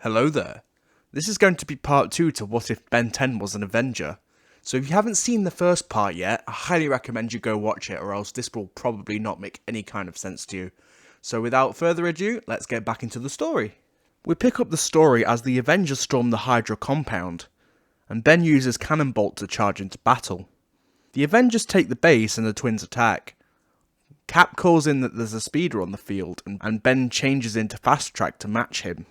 Hello there. This is going to be part 2 to What If Ben 10 Was an Avenger. So if you haven't seen the first part yet, I highly recommend you go watch it, or else this will probably not make any kind of sense to you. So without further ado, let's get back into the story. We pick up the story as the Avengers storm the Hydra compound, and Ben uses Cannonbolt to charge into battle. The Avengers take the base and the twins attack. Cap calls in that there's a speeder on the field, and Ben changes into fast track to match him.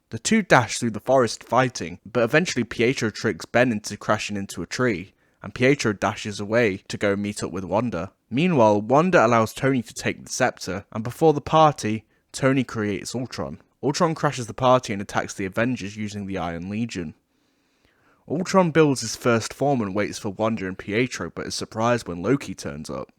The two dash through the forest fighting, but eventually Pietro tricks Ben into crashing into a tree, and Pietro dashes away to go meet up with Wanda. Meanwhile, Wanda allows Tony to take the scepter, and before the party, Tony creates Ultron. Ultron crashes the party and attacks the Avengers using the Iron Legion. Ultron builds his first form and waits for Wanda and Pietro, but is surprised when Loki turns up.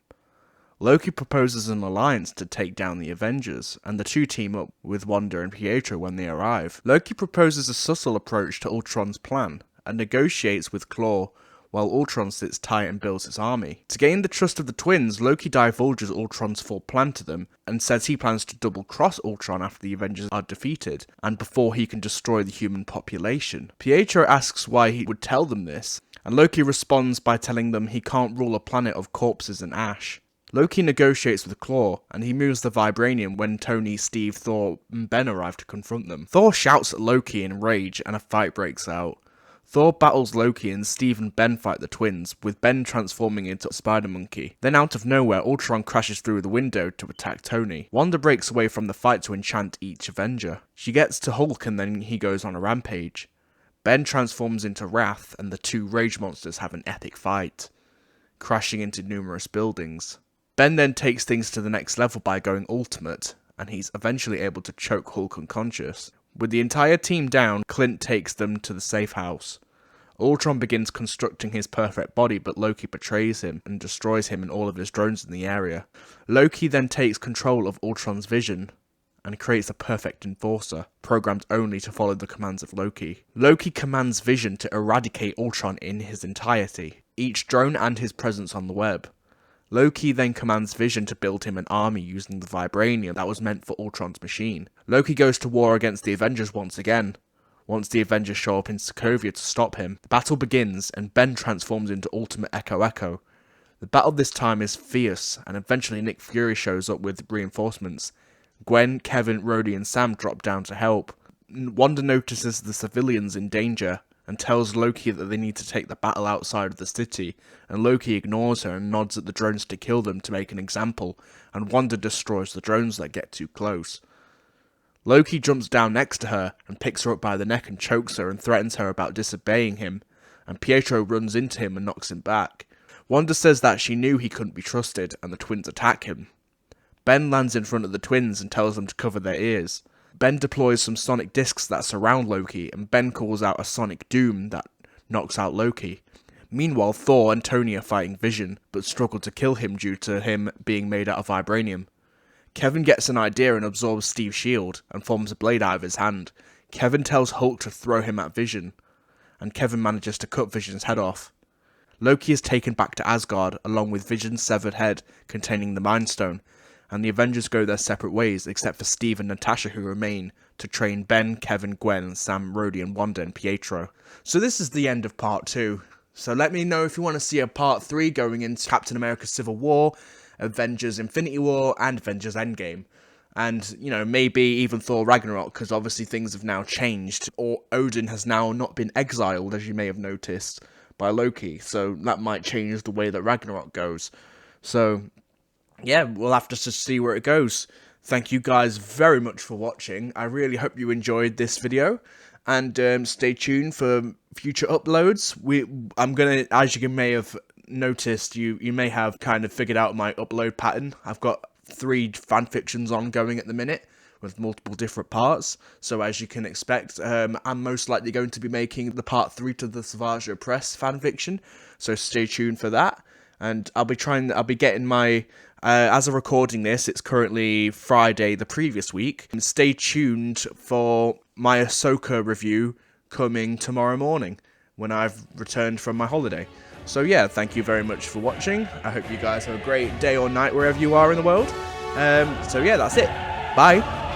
Loki proposes an alliance to take down the Avengers, and the two team up with Wanda and Pietro when they arrive. Loki proposes a subtle approach to Ultron's plan, and negotiates with Klaw, while Ultron sits tight and builds his army. To gain the trust of the twins, Loki divulges Ultron's full plan to them, and says he plans to double-cross Ultron after the Avengers are defeated, and before he can destroy the human population. Pietro asks why he would tell them this, and Loki responds by telling them he can't rule a planet of corpses and ash. Loki negotiates with Klaw, and he moves the vibranium when Tony, Steve, Thor, and Ben arrive to confront them. Thor shouts at Loki in rage, and a fight breaks out. Thor battles Loki, and Steve and Ben fight the twins, with Ben transforming into a Spider-Monkey. Then out of nowhere, Ultron crashes through the window to attack Tony. Wanda breaks away from the fight to enchant each Avenger. She gets to Hulk, and then he goes on a rampage. Ben transforms into Wrath, and the two rage monsters have an epic fight, crashing into numerous buildings. Ben then takes things to the next level by going ultimate, and he's eventually able to choke Hulk unconscious. With the entire team down, Clint takes them to the safe house. Ultron begins constructing his perfect body, but Loki betrays him and destroys him and all of his drones in the area. Loki then takes control of Ultron's vision and creates a perfect enforcer, programmed only to follow the commands of Loki. Loki commands Vision to eradicate Ultron in his entirety, each drone and his presence on the web. Loki then commands Vision to build him an army using the vibranium that was meant for Ultron's machine. Loki goes to war against the Avengers once again. Once the Avengers show up in Sokovia to stop him, the battle begins and Ben transforms into Ultimate Echo. The battle this time is fierce, and eventually Nick Fury shows up with reinforcements. Gwen, Kevin, Rhodey and Sam drop down to help. Wanda notices the civilians in danger and tells Loki that they need to take the battle outside of the city, and Loki ignores her and nods at the drones to kill them to make an example, and Wanda destroys the drones that get too close. Loki jumps down next to her and picks her up by the neck and chokes her and threatens her about disobeying him, and Pietro runs into him and knocks him back. Wanda says that she knew he couldn't be trusted, and the twins attack him. Ben lands in front of the twins and tells them to cover their ears. Ben deploys some sonic discs that surround Loki, and Ben calls out a sonic doom that knocks out Loki. Meanwhile, Thor and Tony are fighting Vision, but struggle to kill him due to him being made out of vibranium. Kevin gets an idea and absorbs Steve's shield, and forms a blade out of his hand. Kevin tells Hulk to throw him at Vision, and Kevin manages to cut Vision's head off. Loki is taken back to Asgard, along with Vision's severed head containing the Mind Stone, and the Avengers go their separate ways, except for Steve and Natasha, who remain to train Ben, Kevin, Gwen, Sam, Rhodey and Wanda and Pietro. So this is the end of part 2. So let me know if you want to see a part 3 going into Captain America Civil War, Avengers Infinity War, and Avengers Endgame. And, you know, maybe even Thor Ragnarok, because obviously things have now changed. Or Odin has now not been exiled, as you may have noticed, by Loki. So that might change the way that Ragnarok goes. So yeah, we'll have to just see where it goes. Thank you guys very much for watching. I really hope you enjoyed this video, and stay tuned for future uploads. I'm gonna, as you may have noticed, you may have kind of figured out my upload pattern. I've got 3 fanfictions ongoing at the minute with multiple different parts. So as you can expect, I'm most likely going to be making the part 3 to the Savage Press fanfiction. So stay tuned for that. And I'll be getting my, as of recording this, it's currently Friday the previous week. And stay tuned for my Ahsoka review coming tomorrow morning when I've returned from my holiday. So yeah, thank you very much for watching. I hope you guys have a great day or night wherever you are in the world. So yeah, that's it. Bye.